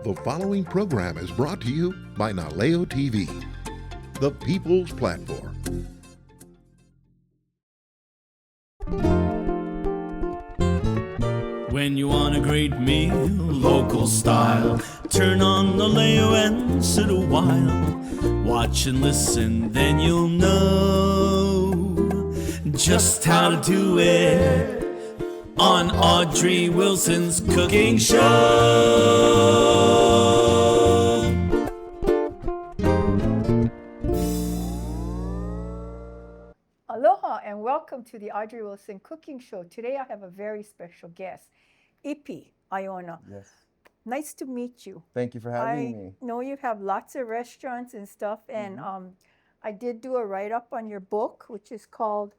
The following program is brought to you by Naleo TV, the people's platform. When you want a great meal, local style, turn on the Naleo and sit a while. Watch and listen, then you'll know just how to do it on Audrey Wilson's cooking show. Aloha and welcome to the Audrey Wilson Cooking Show. Today I have a very special guest, Ippy Aiona. Yes. Nice to meet you. Thank you for having me. I know you have lots of restaurants and stuff, and I did do a write-up on your book, which is called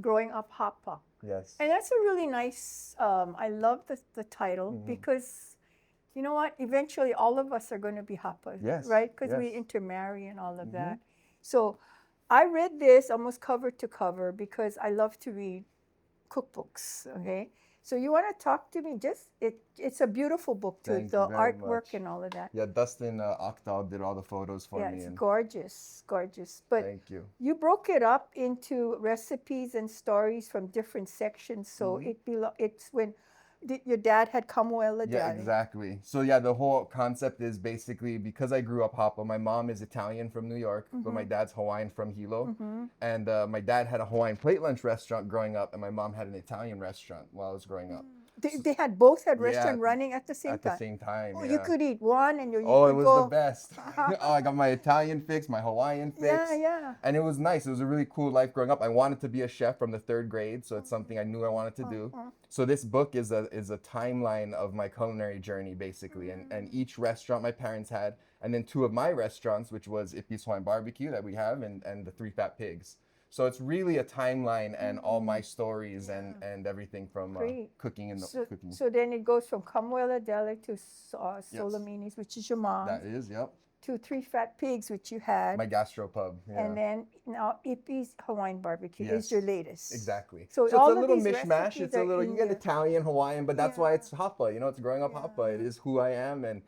Growing Up Hapa. Yes. And that's a really nice, I love the title because, you know what, eventually all of us are going to be Hapas, Yes. right? Because we Yes. intermarry and all of that. So I read this almost cover to cover because I love to read cookbooks, okay? So you want to talk to me? It's a beautiful book too, Thank the you very artwork much. and all of that. Yeah, Dustin Octal did all the photos for Yeah, me. it's And gorgeous, gorgeous. But thank you. you broke it up into recipes and stories from different sections. So it's when your dad had Kamuela Yeah, Dali. exactly. So yeah, the whole concept is basically because I grew up Hapa. My mom is Italian from New York, but my dad's Hawaiian from Hilo. And my dad had a Hawaiian plate lunch restaurant growing up, and my mom had an Italian restaurant while I was growing up. They had both had Yeah, restaurant running at the same At time. the same time. Oh, yeah. you could eat one and you Oh, could it was go. the best. Oh, I got my Italian fix, my Hawaiian fix. Yeah, yeah. And it was nice. It was a really cool life growing up. I wanted to be a chef from the 3rd grade, so it's something I knew I wanted to do. So this book is a timeline of my culinary journey, basically, and each restaurant my parents had, and then 2 of my restaurants, which was Ippy's Hawaiian Barbecue that we have, and the 3 Fat Pigs. So it's really a timeline and all my stories and everything from cooking and cooking. So then it goes from Kamuela Deli to Solomini's, which is your mom. That is, yep. To 3 Fat Pigs, which you had. My gastropub. Yeah. And then now Ippy's Hawaiian Barbecue is Yes. your latest. Exactly. So it's all a of little these mishmash. recipes It's a are little, in you get there. Italian, Hawaiian, but that's why Yeah. it's Hapa. You know, it's growing up Hapa. It is who I am. And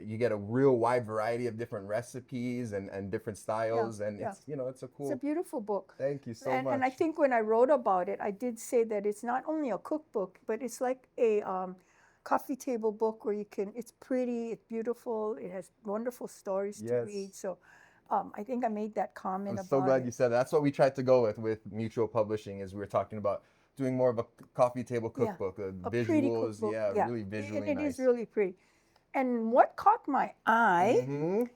you get a real wide variety of different recipes and different styles. And it's, you know, it's a cool. It's a beautiful book. Thank you so much. And I think when I wrote about it, I did say that it's not only a cookbook, but it's like a coffee table book where you can, it's pretty, it's beautiful, it has wonderful stories to Yes. read. So I think I made that comment I'm about so glad it. you said that. That's what we tried to go with Mutual Publishing is we were talking about doing more of a coffee table cookbook. A Visuals, pretty cookbook. really visually It nice. is really pretty. And what caught my eye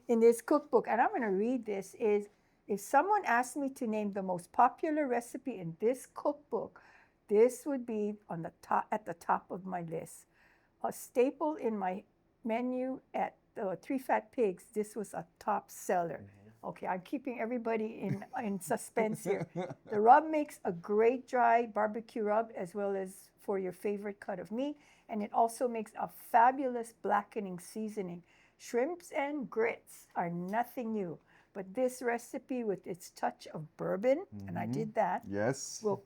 in this cookbook, and I'm going to read this, is if someone asked me to name the most popular recipe in this cookbook, this would be on the top, at the top of my list. A staple in my menu at 3 Fat Pigs, this was a top seller. Okay, I'm keeping everybody in suspense here. The rub makes a great dry barbecue rub as well as for your favorite cut of meat. And it also makes a fabulous blackening seasoning. Shrimps and grits are nothing new, but this recipe with its touch of bourbon, and I did that, Yes. will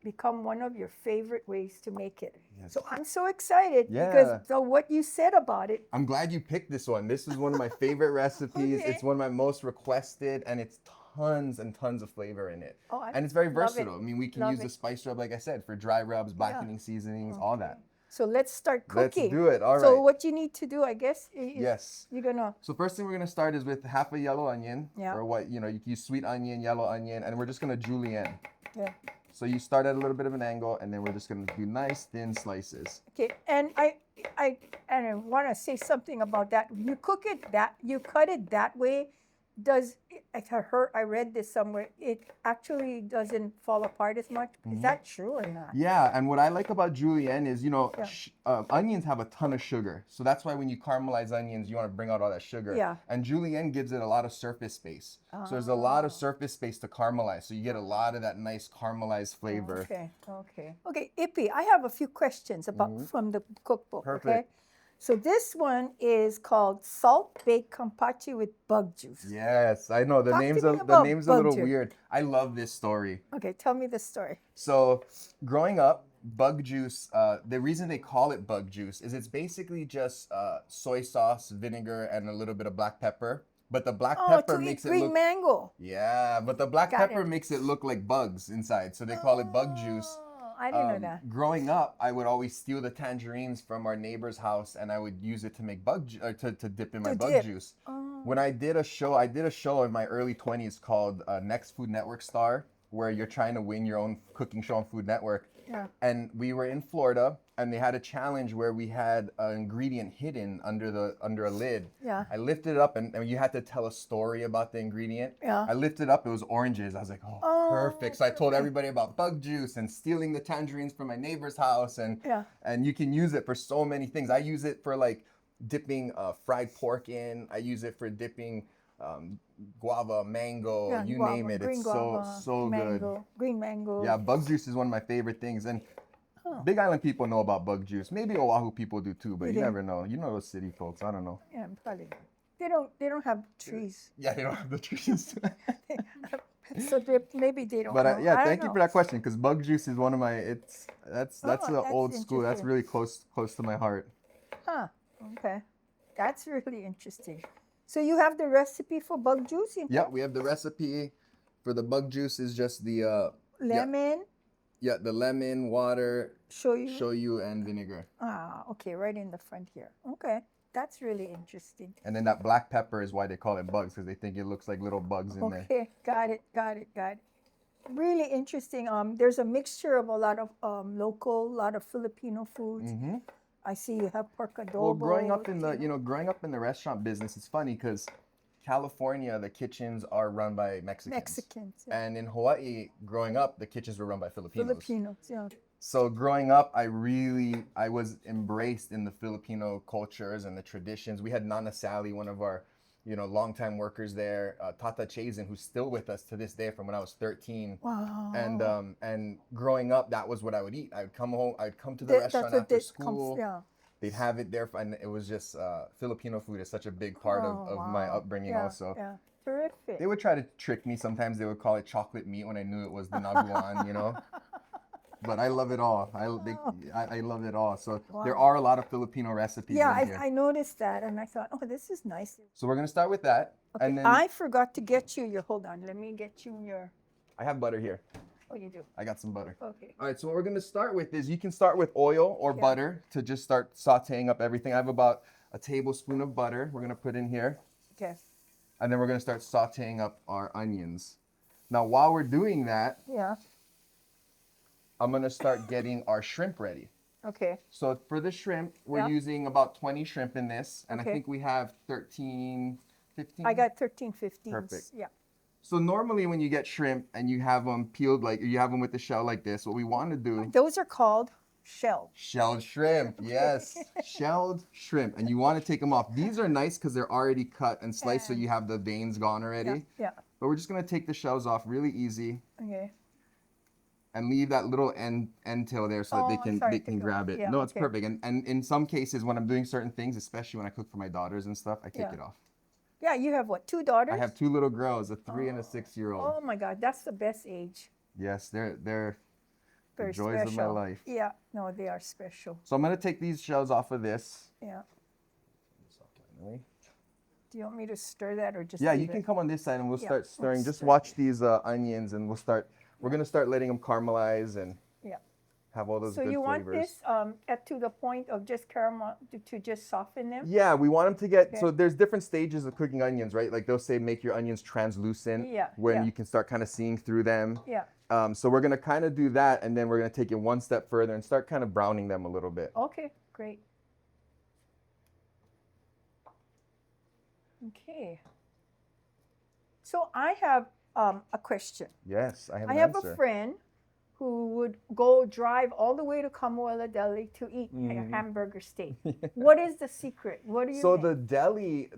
become one of your favorite ways to make it. Yes. So I'm so excited Yeah. because so what you said about it. I'm glad you picked this one. This is one of my favorite recipes. Okay. It's one of my most requested, and it's tons and tons of flavor in it. Oh, I and it's very love it. versatile. I mean, we can Love use the it. spice rub, like I said, for dry rubs, blackening seasonings, all that. So let's start cooking. Let's do it. All So right. what you need to do, I guess, is Yes. you're gonna. So first thing we're gonna start is with half a yellow onion, Yeah. or what you can use sweet onion, yellow onion, and we're just gonna julienne. Yeah. So you start at a little bit of an angle, and then we're just gonna do nice thin slices. Okay, and I want to say something about that. You cut it that way. I read this somewhere. It actually doesn't fall apart as much. Is that true or not? Yeah, and what I like about julienne is, onions have a ton of sugar. So that's why when you caramelize onions, you want to bring out all that sugar. Yeah. And julienne gives it a lot of surface space. So there's a lot of surface space to caramelize. So you get a lot of that nice caramelized flavor. Okay, Ippy, I have a few questions about from the cookbook. Okay. Perfect. So this one is called Salt Baked Kampachi with Bug Juice. Yes, I know. The Talk to name's me a about little bug juice. weird. I love this story. Okay, tell me the story. So growing up, bug juice, the reason they call it bug juice is it's basically just soy sauce, vinegar, and a little bit of black pepper. But the black Oh, pepper to eat makes it green look mango. yeah, but the black Got pepper it. makes it look like bugs inside, so they call it bug juice. Oh, I didn't know that. Growing up, I would always steal the tangerines from our neighbor's house, and I would use it to make to dip in my To bug dip. juice. Oh. When I did a show in my early 20s called Next Food Network Star, where you're trying to win your own cooking show on Food Network. Yeah. And we were in Florida, and they had a challenge where we had an ingredient hidden under a lid. Yeah. I lifted it up, and you had to tell a story about the ingredient. Yeah. I lifted it up, it was oranges. I was like, oh, perfect. So I told everybody about bug juice and stealing the tangerines from my neighbor's house, and you can use it for so many things. I use it for like dipping fried pork in. I use it for dipping guava, mango, you guava, name it. green It's guava, so good. mango, green mango. Yeah, bug juice is one of my favorite things. And Big Island people know about bug juice. Maybe Oahu people do too, but you never know. You know those city folks. I don't know. Yeah, probably. They don't have trees. Yeah, they don't have the trees. So maybe they don't But know. yeah, I thank don't you for know. that question, because bug juice is one of my that's that's the old school. That's interesting. really close to my heart. Huh. Okay. That's really interesting. So you have the recipe for bug juice in Yeah, we have the recipe for the bug juice is just the lemon, the lemon, water, shoyu. shoyu, and vinegar. Ah, okay, right in the front here. Okay. That's really interesting. And then that black pepper is why they call it bugs, because they think it looks like little bugs in there. Okay, got it. Really interesting. There's a mixture of a lot of local, a lot of Filipino foods. Mm-hmm. I see you have pork adobo. Well, growing up in the restaurant business, it's funny because California, the kitchens are run by Mexicans. yeah. And in Hawaii, growing up, the kitchens were run by Filipinos, yeah. So growing up, I was embraced in the Filipino cultures and the traditions. We had Nana Sally, one of our, longtime workers there, Tata Chazen, who's still with us to this day from when I was 13. Wow. And growing up, that was what I would eat. I'd come home, I'd come to the restaurant after school. They'd have it there, and it was just Filipino food is such a big part of my upbringing also. Yeah, terrific. They would try to trick me. Sometimes they would call it chocolate meat when I knew it was the naguan, But I love it all. I love it all. So there are a lot of Filipino recipes in here. I noticed that, and I thought, oh, this is nice. So we're going to start with that. Okay, And then I forgot to get you hold on, let me get you your, I have butter here. oh, you do? I got some butter. Okay. All right, so what we're going to start with is you can start with oil or butter to just start sauteing up everything. I have about a tablespoon of butter we're going to put in here. Okay. And then we're going to start sauteing up our onions. Now, while we're doing that, Yeah. I'm going to start getting our shrimp ready. Okay. So for the shrimp, we're using about 20 shrimp in this. And Okay. I think we have 13, 15. I got 13, 15. Perfect. Yeah. So normally when you get shrimp and you have them peeled, like you have them with the shell like this, what we want to do, Those are called shell. shelled shrimp, yes, shelled shrimp. And you want to take them off. These are nice because they're already cut and sliced, so you have the veins gone already. Yeah. But we're just going to take the shells off really easy Okay. and leave that little end tail there so that they sorry, can grab it. yeah, No, it's okay. perfect. And in some cases, when I'm doing certain things, especially when I cook for my daughters and stuff, I take it off. Yeah, you have what, 2 daughters? I have 2 little girls, a 3 and a 6-year-old. Oh my God, that's the best age. Yes, they're the Very joys of my special. life. Yeah, no, they are special. So I'm gonna take these shells off of this. Yeah. Do you want me to stir that or just Yeah, leave you can it? come on this side and we'll Yeah, start stirring. let's Just stir. watch these onions and we're gonna start letting them caramelize and Yeah. have all those So good you want flavors. this to the point of just caramel to just soften them? Yeah, we want them to get, Okay. so there's different stages of cooking onions, right? Like they'll say make your onions translucent Yeah, when yeah. you can start kind of seeing through them. Yeah. So we're gonna kind of do that and then we're gonna take it one step further and start kind of browning them a little bit. Okay, great. Okay. So I have a question. Yes, I have I an have answer. a friend who would go drive all the way to Kamuela Deli to eat a hamburger steak. What is the secret? What do you So make?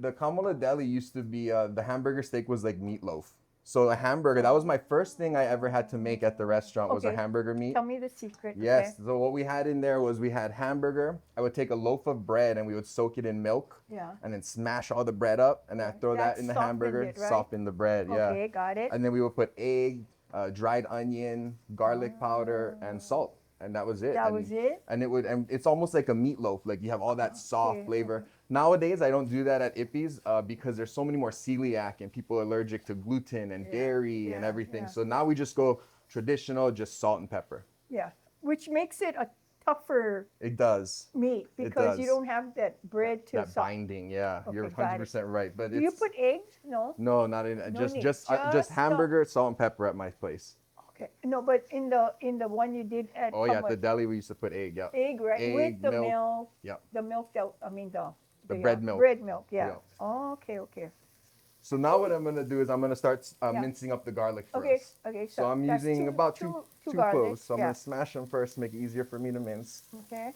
the Kamala Deli used to be, the hamburger steak was like meatloaf. So a hamburger, that was my first thing I ever had to make at the restaurant was a Okay. hamburger meat. Tell me the secret. Yes, Okay? so what we had in there was we had hamburger. I would take a loaf of bread and we would soak it in milk Yeah. and then smash all the bread up and then throw that That in the softened hamburger, it, right? soften the bread, yeah. Okay, got it. And then we would put egg, dried onion, garlic powder, and salt. and that was it. That and, was it? And it's almost like a meatloaf. Like you have all that soft Okay, flavor. Nowadays, I don't do that at Ippy's because there's so many more celiac and people are allergic to gluten and dairy and yeah, everything. yeah. So now we just go traditional, just salt and pepper. Yeah, which makes it a tougher It does. meat because you does. don't have that bread to That binding, yeah, you're Okay, got it. 100% right. But Do you it's put eggs? No. no, not in No just need. just Just just the- hamburger, salt and pepper at my place. Okay. No, but in the one you did at Oh how yeah, at the much? deli we used to put egg. Yeah, Egg, right? egg, With the milk. milk. Yep. The milk that I mean The bread milk. Bread milk. Yeah. Yeah. Oh, okay. Okay. So now what I'm gonna do is I'm gonna start mincing up the garlic for Okay. us. Okay. So I'm that's using about two garlic. cloves. So I'm Yeah. gonna smash them first, to make it easier for me to mince. Okay.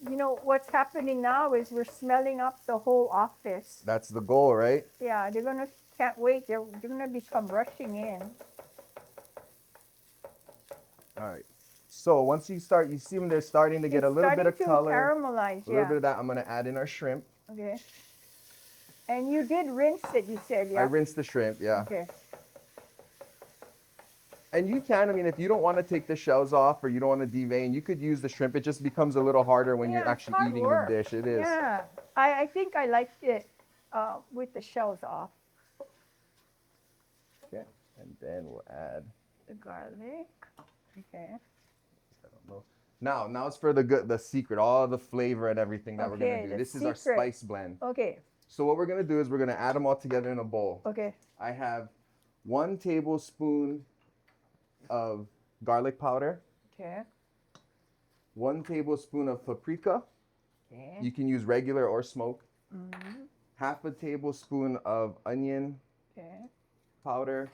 You know what's happening now is we're smelling up the whole office. That's the goal, right? Yeah, can't wait. They're gonna become rushing in. All right. So once you see when they're starting to get a It's little bit of starting to color, caramelize. a little Yeah. bit of that, I'm gonna add in our shrimp. Okay. And you did rinse it, you said, yeah? I rinsed the shrimp, yeah. Okay. And you can, I mean, if you don't want to take the shells off or you don't want to devein, you could use the shrimp. It just becomes a little harder when you're Yeah, it's actually hard eating work. the dish. It is. Yeah. I think I liked it with the shells off. Okay. And then we'll add. The garlic. Okay. I don't know. Now it's for the secret, all the flavor and everything that we're Okay, gonna do. the This is our secret. spice blend. Okay. So what we're gonna do is we're gonna add them all together in a bowl. Okay. I have 1 tablespoon of garlic powder, Okay. 1 tablespoon of paprika. Okay. You can use regular or smoke. Mm-hmm. Half a tablespoon of onion Okay. powder,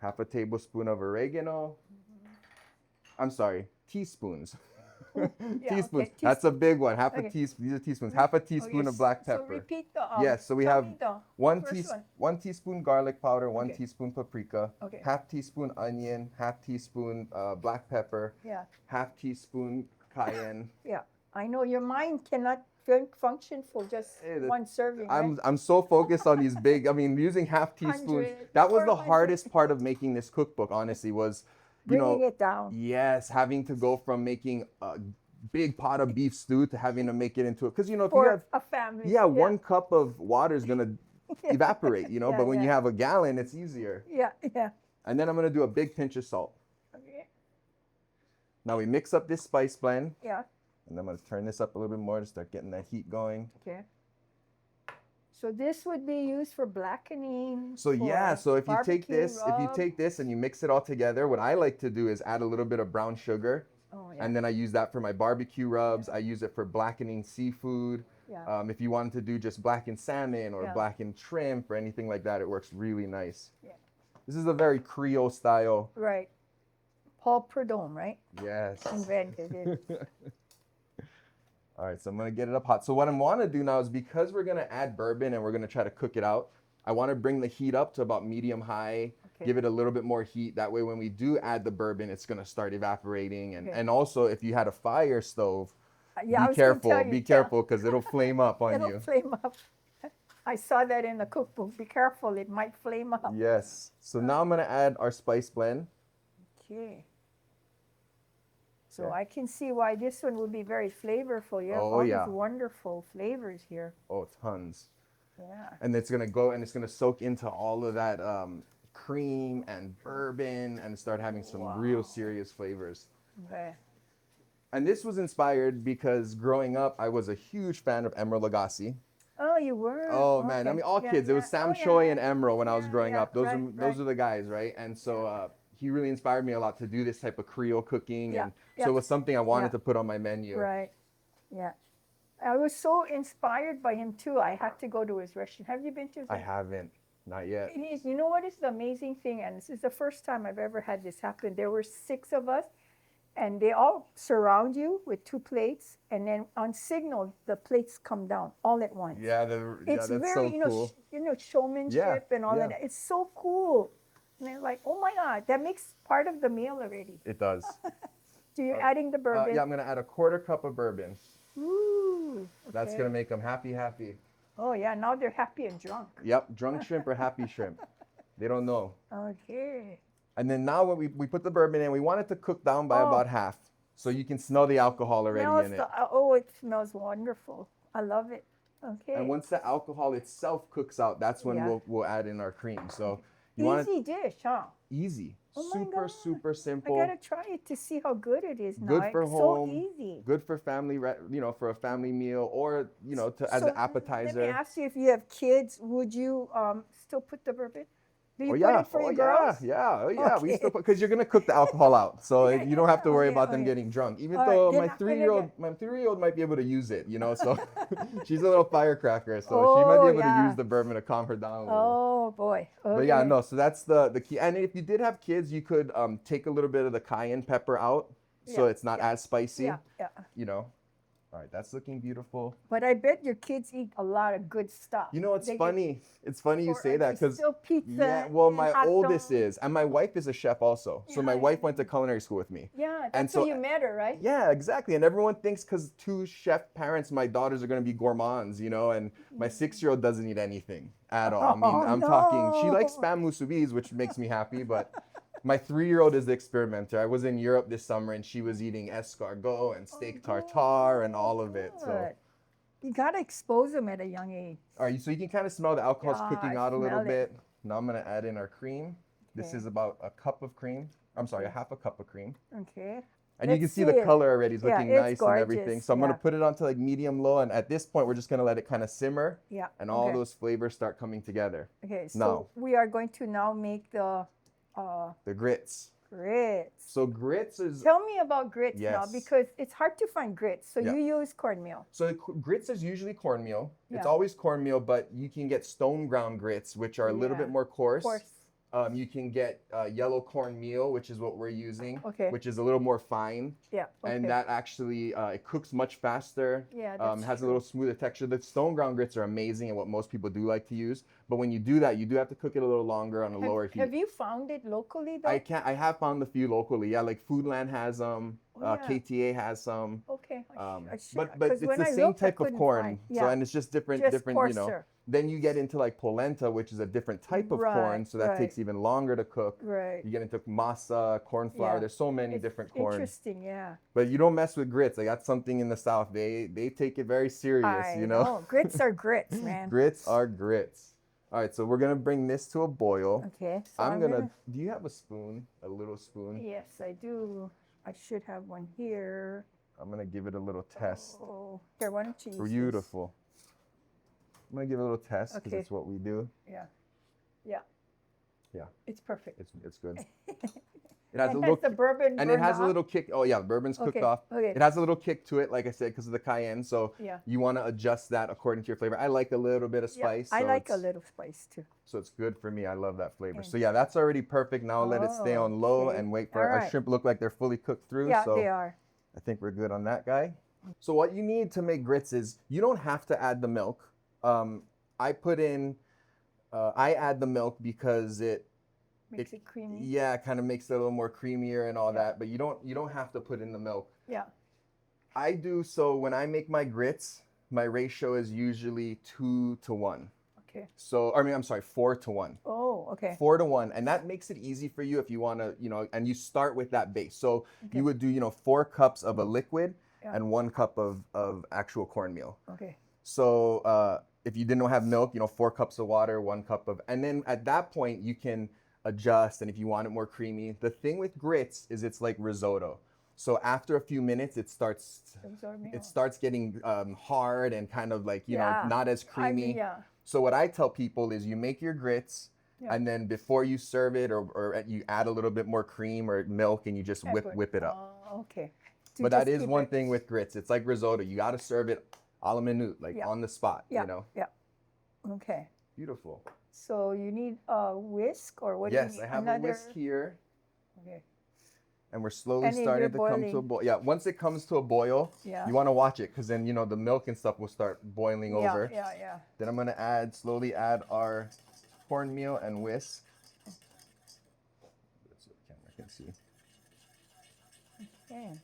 half a tablespoon of oregano. I'm sorry, teaspoons. Yeah, Teaspoons. okay, That's a big one. Half Okay. a teaspoon. These are teaspoons. Half a teaspoon Okay, of black So pepper. repeat the. Yes. So we tell have me the one first one. 1 teaspoon garlic powder, 1 Okay. teaspoon paprika, Okay. half teaspoon onion, half teaspoon black pepper, Yeah. half teaspoon cayenne. Yeah. I know your mind cannot function for just Hey, one serving. right? I'm so focused on these big. I mean, using half teaspoons. 100, That was the 400. hardest part of making this cookbook. Honestly, was Bringing it down. Yes, having to go from making a big pot of beef stew to having to make it into it. Because if you For have a family. 1 cup of water is gonna evaporate, Yeah, but when you yeah. have a gallon, it's easier. Yeah. Yeah. And then I'm gonna do a big pinch of salt. Okay. Now we mix up this spice blend, Yeah. and I'm gonna turn this up a little bit more to start getting that heat going. Okay. So this would be used for blackening. So yeah, for so if you take barbecue this, rub. and you mix it all together, what I like to do is add a little bit of brown sugar, Oh, yeah. and then I use that for my barbecue rubs. I use it for blackening seafood. Yeah. If you wanted to do just blackened salmon or Yeah. blackened shrimp or anything like that, it works really nice. Yeah. This is a very Creole style. Right. Paul Prudhomme, right? Yes. Invented it. All right, so I'm gonna get it up hot. So what I want to do now is, because we're gonna add bourbon and we're gonna try to cook it out, I want to bring the heat up to about medium high, Okay. give it a little bit more heat. That way when we do add the bourbon, it's gonna start evaporating. And, Okay. and also if you had a fire stove, Yeah, I be was gonna careful, tell you, be yeah. careful, because it'll flame up on It'll you. flame up. I saw that in the cookbook. Be careful, it might flame up. Yes. So now I'm gonna add our spice blend. Okay. So Okay. I can see why this one would be very flavorful. You have Oh, all yeah. these wonderful flavors here. Oh, tons. Yeah. And it's gonna go and it's gonna soak into all of that cream and bourbon and start having some real serious flavors. Okay. And this was inspired because growing up, I was a huge fan of Emeril Lagasse. Oh, you were? Oh man, I Okay. mean all Yeah, kids. It was yeah. Sam Oh, Choi yeah. and Emeril when I was Yeah, growing yeah, up. Those right, are the guys, right? And so he really inspired me a lot to do this type of Creole cooking, Yeah, and yeah. so it was something I wanted Yeah. to put on my menu. Right. Yeah. I was so inspired by him too. I had to go to his restaurant. Have you been to his I haven't, not yet. It is. You know what is the amazing thing? And this is the first time I've ever had this happen. There were 6 of us, and they all surround you with 2 plates, and then on signal, the plates come down all at once. Yeah, It's that's very, so cool. showmanship and all yeah. of that. It's so cool. And they're like, oh my God, that makes part of the meal already. It does. So you're adding the bourbon. Yeah, I'm gonna add a 1/4 cup of bourbon. Ooh. That's okay. gonna make them happy. Oh yeah, now they're happy and drunk. Yep, drunk shrimp or happy shrimp. They don't know. Okay. And then now when we put the bourbon in, we want it to cook down by about half. So you can smell the alcohol already in it. Oh, it smells wonderful. I love it. Okay. And once the alcohol itself cooks out, that's when we'll add in our cream. So you want easy dish, huh? Easy. Oh my God. Super simple. I gotta try it to see how good it is. Good now. for It's home. So easy. Good for family, for a family meal, or as an appetizer. Let me ask you, if you have kids, would you still put the bourbon? Do you Oh put yeah, it for your girls? yeah. We Okay. still put, because you're gonna cook the alcohol out, so you don't have to worry about them okay. getting drunk. Even All right, though they're my not gonna three-year-old might be able to use it, so she's a little firecracker, so she might be able to use the bourbon to calm her down a little. Oh boy. Okay. But yeah, no. So that's the key. And if you did have kids, you could take a little bit of the cayenne pepper out, so it's not as spicy. Yeah. All right, that's looking beautiful. But I bet your kids eat a lot of good stuff. It's funny. It's funny you say that because still pizza. Yeah, well, my hot oldest dogs. is, and my wife is a chef also. So my wife went to culinary school with me. Yeah, And that's so- how you met her, right? Yeah, exactly. And everyone thinks because two chef parents, my daughters are going to be gourmands, and my 6-year-old doesn't eat anything at all. I mean, I'm talking, she likes spam musubi's, which makes me happy, but my 3-year-old is the experimenter. I was in Europe this summer and she was eating escargot and steak tartare and all of it. So, Good. You gotta expose them at a young age. all right, so you can kind of smell the alcohol's cooking I out a little smell it. bit. Now I'm going to add in our cream. This Okay. is about a cup of cream. I'm sorry, a half a cup of cream. Okay. And you can Let's see see the it. color already is Yeah, looking it's nice and everything. gorgeous, So I'm going to yeah. put it onto like medium low. And at this point, we're just going to let it kind of simmer. Yeah. And all okay. those flavors start coming together. Okay. So Now. we are going to now make the The grits. grits. So grits is... Tell me about grits now, Yes. because it's hard to find grits. So Yeah. you use cornmeal. So grits is usually cornmeal. It's Yeah. always cornmeal, but you can get stone ground grits, which are a little Yeah. bit more coarse. Of course. You can get yellow cornmeal, which is what we're using, Okay. which is a little more fine. Yeah. Okay. And that actually, it cooks much faster. Yeah, that's has a true. little smoother texture. The stone ground grits are amazing and what most people do like to use. But when you do that, you do have to cook it a little longer on a lower heat. Have you found it locally though? I have found a few locally. Yeah, like Foodland has them. Oh, yeah. KTA has some. Okay. But it's 'cause when the I same looked, I type of couldn't corn. find- So Yeah. and it's just different, Just different. Then you get into like polenta, which is a different type of corn, Right, so that right. takes even longer to cook. Right. You get into masa, corn flour. Yeah. There's so many It's different corn. Interesting. Yeah. But you don't mess with grits. Like that's something in the South. They take it very serious. I you know. know. Grits are grits, man. Grits are grits. All right, so we're gonna bring this to a boil. Okay. So I'm gonna. Do you have a spoon? A little spoon. Yes, I do. I should have one here. I'm gonna give it a little test. Oh, here, why don't you use this? Beautiful. I'm gonna give it a little test because Okay. it's what we do. Yeah. Yeah. Yeah. It's perfect. It's good. It has And a little the bourbon and it burned has a off? little kick. Oh yeah, bourbon's cooked Okay, off. okay. It has a little kick to it, like I said, because of the cayenne. So Yeah. you want to adjust that according to your flavor. I like a little bit of Yeah, spice. I so like a it's- little spice too. So it's good for me. I love that flavor. Okay. So yeah, that's already perfect. Now let it stay on low Okay. and wait for All our right. shrimp look like they're fully cooked through. Yeah, so they are. I think we're good on that guy. So what you need to make grits is you don't have to add the milk. I add the milk because it Makes it creamy. kind of makes it a little more creamier and all that. But you don't have to put in the milk. Yeah. I do. So when I make my grits, my ratio is usually 2 to 1. Okay. So I'm sorry, 4 to 1. Oh, okay. 4 to 1, and that makes it easy for you if you want to, and you start with that base. So you would do, 4 cups of a liquid Yeah. and 1 cup of actual cornmeal. Okay. So if you didn't have milk, 4 cups of water, 1 cup of, and then at that point you can adjust. And if you want it more creamy, the thing with grits is it's like risotto. So after a few minutes, it starts getting hard and kind of like, not as creamy. yeah. So what I tell people is you make your grits, Yeah. and then before you serve it, or you add a little bit more cream or milk, and you just whip it up. Oh, okay. But that is one thing with grits. It's like risotto. You got to serve it a la minute, like Yeah. on the spot. Yeah. Yeah. Okay. Beautiful. So you need a whisk, or what do you Yes, need? I have a whisk here, Okay. and we're slowly And then starting you're to come to a boiling. boil. Yeah, once it comes to a boil, Yeah. you want to watch it because then the milk and stuff will start boiling Yeah, over. yeah. Then I'm gonna slowly add our cornmeal and whisk. So the camera can see. Okay.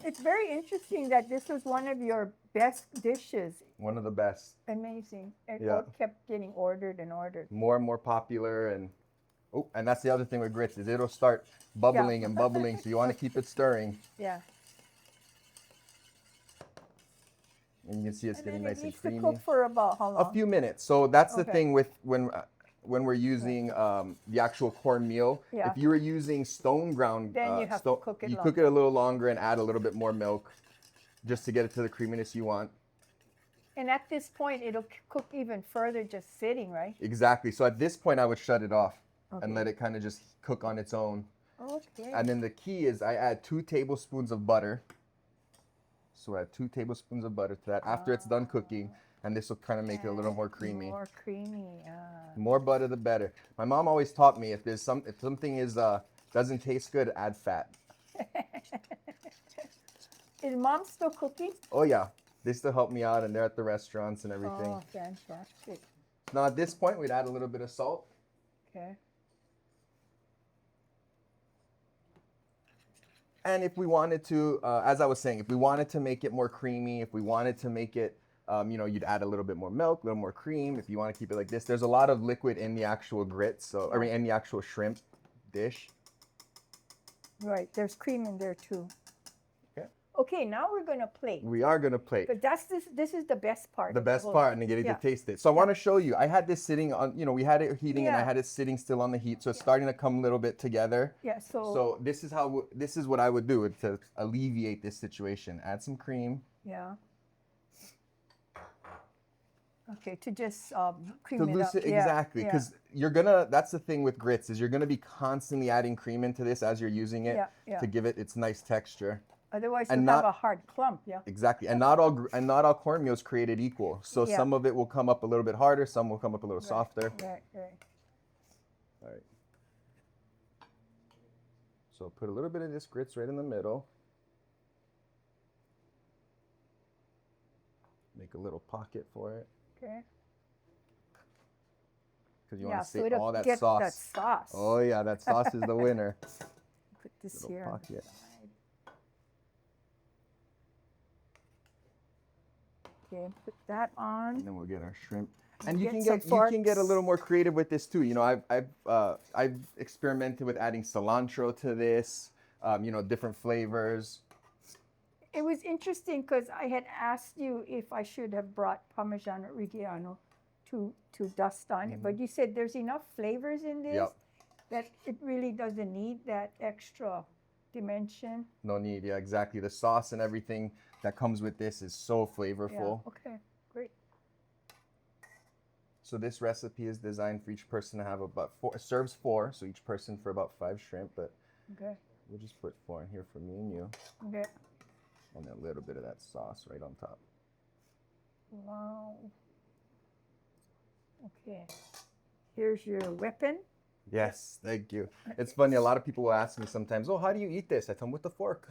It's very interesting that this was one of your best dishes. One of the best. Amazing. It Yeah. kept getting ordered and ordered. More and more popular, and and that's the other thing with grits is it'll start bubbling and bubbling, so you want to keep it stirring. Yeah. And you can see it's getting nice and creamy. It needs to cook for about how long? A few minutes. So that's the thing with when we're using the actual cornmeal. Yeah. If you were using stone ground, then you have to cook it you longer. cook it a little longer and add a little bit more milk, just to get it to the creaminess you want. And at this point, it'll cook even further just sitting, right? Exactly. So at this point, I would shut it off and let it kind of just cook on its own. Okay. And then the key is I add 2 tablespoons of butter. So I add 2 tablespoons of butter to that after it's done cooking, and this will kind of make it a little more creamy. More creamy. More butter, the better. My mom always taught me if something is doesn't taste good, add fat. Is Mom still cooking? Oh yeah, they still help me out, and they're at the restaurants and everything. Oh, fantastic. Now at this point, we'd add a little bit of salt. Okay. And if we wanted to, as I was saying, if we wanted to make it more creamy, if we wanted to make it, you'd add a little bit more milk, a little more cream. If you want to keep it like this, there's a lot of liquid in the actual grits, so in the actual shrimp dish. Right, there's cream in there too. Okay. Okay, now we're gonna plate. We are gonna plate. But this is the best part. The best part, and getting to taste it. So I want to show you. I had this sitting on, we had it heating, and I had it sitting still on the heat, so it's starting to come a little bit together. Yeah. So this is what I would do to alleviate this situation. Add some cream. Yeah. Okay, to just cream To it loosen up. exactly, because that's the thing with grits is you're gonna be constantly adding cream into this as you're using it to give it its nice texture. Otherwise, you have a hard clump. Yeah. Exactly, and not all cornmeal is created equal. So some of it will come up a little bit harder, some will come up a little softer. Right. All right. So put a little bit of this grits right in the middle. Make a little pocket for it. Okay. Because you want to so save all that get sauce. That sauce. Oh yeah, that sauce is the winner. Put this Little here. pocket. Okay, put that on. And then we'll get our shrimp. And you Get can get a little more creative with this too. I've experimented with adding cilantro to this. Different flavors. It was interesting because I had asked you if I should have brought Parmigiano Reggiano to dust on it, but you said there's enough flavors in this that it really doesn't need that extra dimension. No need, yeah, exactly. The sauce and everything that comes with this is so flavorful. Yeah. Okay, great. So this recipe is designed for each person to have about 4. It serves 4, so each person for about 5 shrimp, but we'll just put 4 in here for me and you. Okay. And a little bit of that sauce right on top. Wow. Okay. Here's your weapon. Yes, thank you. It's funny, a lot of people will ask me sometimes, oh, how do you eat this? I tell them with a fork.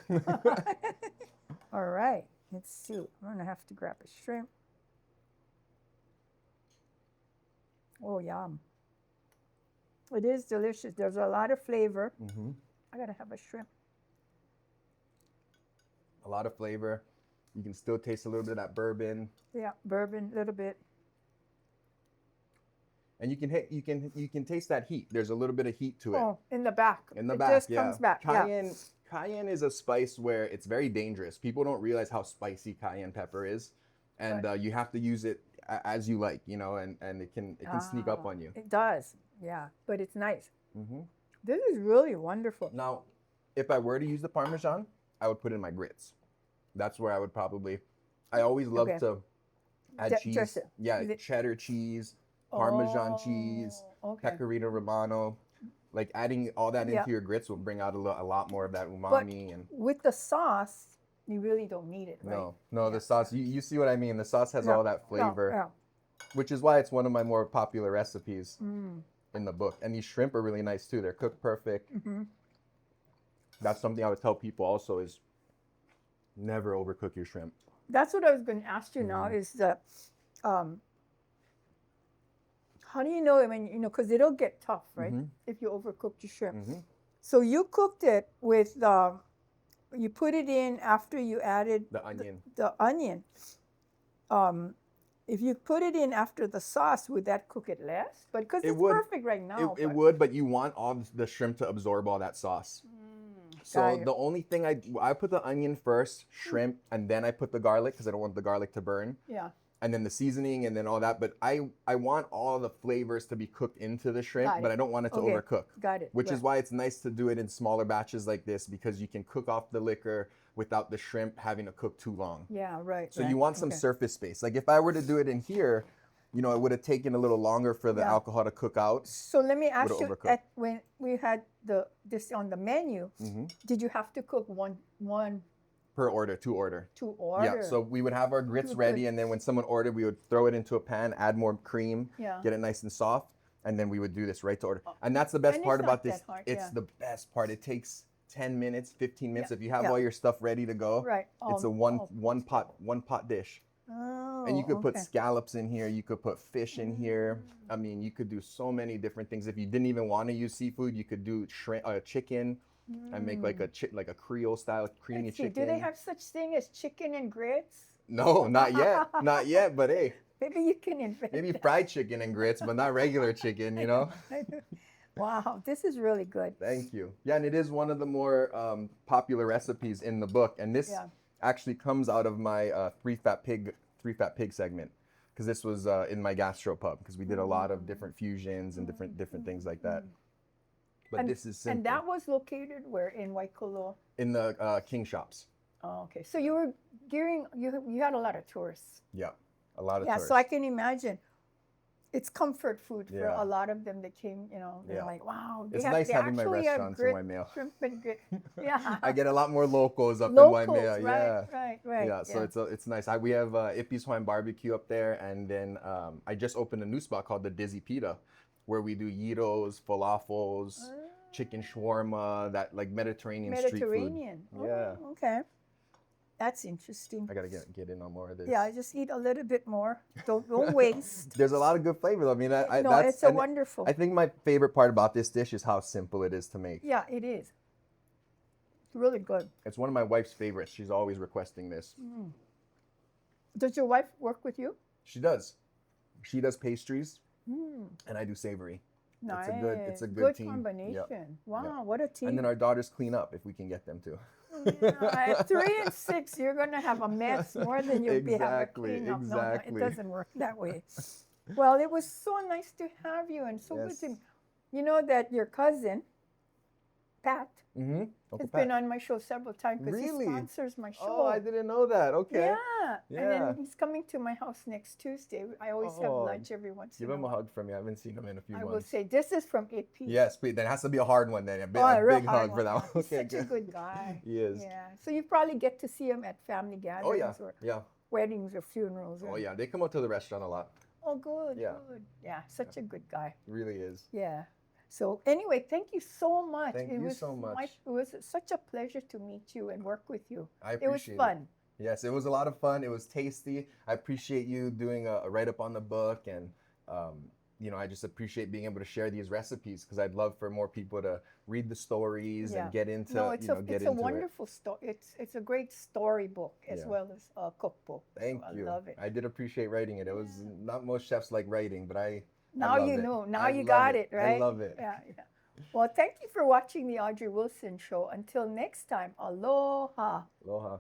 All right, let's see. I'm gonna have to grab a shrimp. Oh, yum. It is delicious. There's a lot of flavor. I gotta have a shrimp. A lot of flavor. You can still taste a little bit of that bourbon. Yeah, bourbon, a little bit. And you can taste that heat. There's a little bit of heat to it. Oh, in the back. In the it back, just comes back. Cayenne is a spice where it's very dangerous. People don't realize how spicy cayenne pepper is, and you have to use it as you like, and it can sneak up on you. It does, yeah, but it's nice. This is really wonderful. Now, if I were to use the Parmesan, I would put in my grits. That's where I would probably. I always love to add cheese. Yeah, cheddar cheese. Parmesan cheese, pecorino romano, like adding all that into your grits will bring out a lot more of that umami. And with the sauce, you really don't need it, right? No, the sauce, you see what I mean? The sauce has all that flavor, which is why it's one of my more popular recipes in the book. And these shrimp are really nice too. They're cooked perfect. That's something I would tell people also is never overcook your shrimp. That's what I was going to ask you now is that, how do you know, because it'll get tough, right? If you overcook your shrimp. So you cooked it with, you put it in after you added the onion. The onion. if you put it in after the sauce, would that cook it less? But because It it's would. perfect right now. It but- would, but you want all the shrimp to absorb all that sauce. So got it. the only thing I put the onion first, shrimp, and then I put the garlic because I don't want the garlic to burn. Yeah. And then the seasoning and then all that. But I want all the flavors to be cooked into the shrimp, Got but it. I don't want it to Okay. overcook. Got it. Which is Right. why it's nice to do it in smaller batches like this because you can cook off the liquor without the shrimp having to cook too long. Yeah, right. So right. you want some Okay. surface space. Like if I were to do it in here, you know, it would have taken a little longer for the Yeah. alcohol to cook out. So let me ask Would've you, overcooked. when we had this on the menu, did you have to cook one Per order, to order. to order? Yeah, so we would have our grits Good, ready, good. and then when someone ordered, we would throw it into a pan, add more cream, Yeah. get it nice and soft, and then we would do this right to order. And that's the best And part it's about not this. that hard, It's yeah. the best part. It takes 10 minutes, 15 minutes. Yeah, If you have yeah. all your stuff ready to go, Right. it's a one pot dish. Oh, And you could put okay. scallops in here. You could put fish in here. I mean, you could do so many different things. If you didn't even want to use seafood, you could do chicken and make like a Creole style creamy Let's see, chicken. do they have such thing as chicken and grits? No, not yet. Not yet. But hey, Maybe you can invent maybe that. fried chicken and grits, but not regular chicken, you know? Wow, this is really good. Thank you. Yeah, and it is one of the more popular recipes in the book. And this Yeah. actually comes out of my three fat pig segment. Because this was in my gastropub, because we did a lot of different fusions and different things like that. But And- this is simple. And that was located where in Waikolo? In the King shops. Oh, okay. So you were you had a lot of tourists. Yeah, a lot of Yeah, tourists. so I can imagine it's comfort food for Yeah. a lot of them that came, you know, they're Yeah. like, wow. It's nice they having my actually have restaurants in grit, Waimea. shrimp and grit. Yeah. I get a lot more locals up Locals, in Waimea. right, Yeah. right. Yeah, so it's nice. We have Ippy's Hawaiian Barbecue up there, and then I just opened a new spot called the Dizzy Pita, where we do gyros, falafels, chicken shawarma, that like Mediterranean street food. Mediterranean. Yeah. Oh, okay. That's interesting. I gotta get in on more of this. Yeah, just eat a little bit more. Don't waste. There's a lot of good flavor. I mean, I No, that's it's a and wonderful. I think my favorite part about this dish is how simple it is to make. Yeah, it is. It's really good. It's one of my wife's favorites. She's always requesting this. Does your wife work with you? She does. She does pastries, Mm, and I do savory. nice. It's a good team. combination. Yep. Wow, what a team. And then our daughters clean up if we can get them to. Yeah, at 3 and 6, you're going to have a mess more than you'll be having Exactly, clean up. No, exactly. it doesn't work that way. Well, it was so nice to have you and so Yes. good to, you know that your cousin, Pat, Mm-hmm. has been on my show several times because Really? he sponsors my show. Oh, I didn't know that. Okay. Yeah. And Yeah. then he's coming to my house next Tuesday. I always have Oh, lunch every once Give in a him a while. hug from me. I haven't seen him in a few I will months. say, this is from Ippy. Yes, please. Then it has to be a hard one then. A Oh, real big hard hug for one. that one. He's Okay, such a good guy. He is. Yeah. So you probably get to see him at family Oh gatherings yeah. or Yeah. weddings or funerals. Oh or- yeah. They come out to the restaurant a lot. Oh, good. Yeah. Good. Yeah. Such a good guy. It really is. Yeah. So anyway, thank you so much. Thank it you was so much. It was such a pleasure to meet you and work with you. I It was appreciate it. fun. Yes, it was a lot of fun. It was tasty. I appreciate you doing a write up on the book, and you know, I just appreciate being able to share these recipes because I'd love for more people to read the stories Yeah. and get into No, it's get it's into a wonderful story. It's a great storybook as Yeah. well as a cookbook. Thank So you. I love it. I did appreciate writing it. It was not most chefs like writing, but I Now love you it. know. Now I you love got it, right? I love it. Yeah, yeah. Well, thank you for watching the Audrey Wilson Show. Until next time, aloha. Aloha.